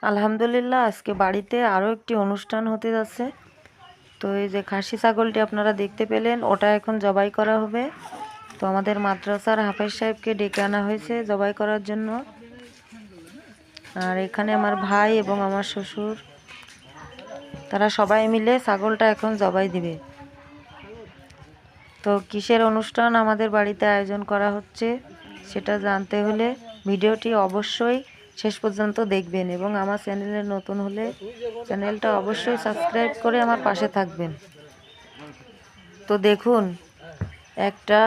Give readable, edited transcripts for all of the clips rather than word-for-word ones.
আলহামদুলিল্লাহ, আজকে বাড়িতে আরও একটি অনুষ্ঠান হতে যাচ্ছে। তো এই যে খাসি ছাগলটি আপনারা দেখতে পেলেন, ওটা এখন জবাই করা হবে। তো আমাদের মাদ্রাসার হাফেজ সাহেবকে ডেকে আনা হয়েছে জবাই করার জন্য। আর এখানে আমার ভাই এবং আমার শ্বশুর, তারা সবাই মিলে ছাগলটা এখন জবাই দিবে। তো কিসের অনুষ্ঠান আমাদের বাড়িতে আয়োজন করা হচ্ছে সেটা জানতে হলে ভিডিওটি অবশ্যই শেষ পর্যন্ত দেখবেন, এবং আমার চ্যানেলে নতুন হলে চ্যানেলটা অবশ্যই সাবস্ক্রাইব করে আমার পাশে থাকবেন। তো দেখুন, একটা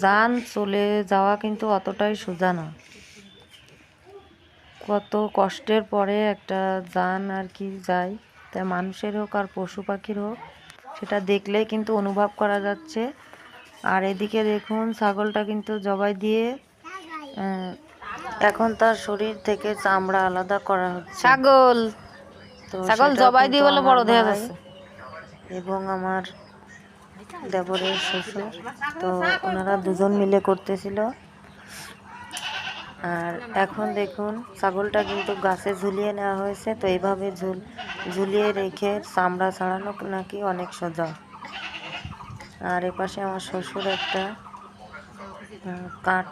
জান চলে যাওয়া কিন্তু অতটাই সোজা না। কত কষ্টের পরে একটা জান আর কি যায়, তাই মানুষের হোক আর পশু পাখির হোক, সেটা দেখলেই কিন্তু অনুভব করা যাচ্ছে। আর এদিকে দেখুন, ছাগলটা কিন্তু জবাই দিয়ে এখন তার শরীর থেকে চামড়া আলাদা করা হচ্ছে। ছাগল জবাই দিয়ে বলে বড় দেখা যাচ্ছে। এবং আমার দেবরের শ্বশুর, তো ওনারা দুজন মিলে করতেছিল। আর এখন দেখুন, ছাগলটা কিন্তু গাছে ঝুলিয়ে নেওয়া হয়েছে। তো এইভাবে ঝুলিয়ে রেখে চামড়া ছাড়ানো নাকি অনেক সোজা। আর এপাশে আমার শ্বশুর একটা কাঠ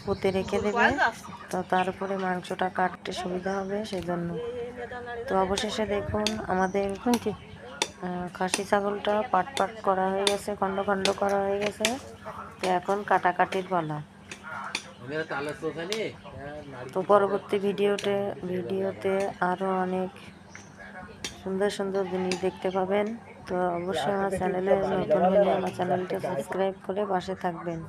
পুঁতে রেখে দেবে, তো তার উপরে মাংসটা কাটতে সুবিধা হবে সেজন্য। তো অবশেষে দেখুন, আমাদের খাসি ছাগলটা পাট করা হয়ে গেছে, খণ্ড খণ্ড করা হয়ে গেছে। তো এখন কাটাকাটির পালা। তো পরবর্তী ভিডিওতে আরও অনেক সুন্দর সুন্দর জিনিস দেখতে পাবেন। তো অবশ্যই আমার চ্যানেলে নতুন হলে আমার চ্যানেলটা সাবস্ক্রাইব করে পাশে থাকবেন।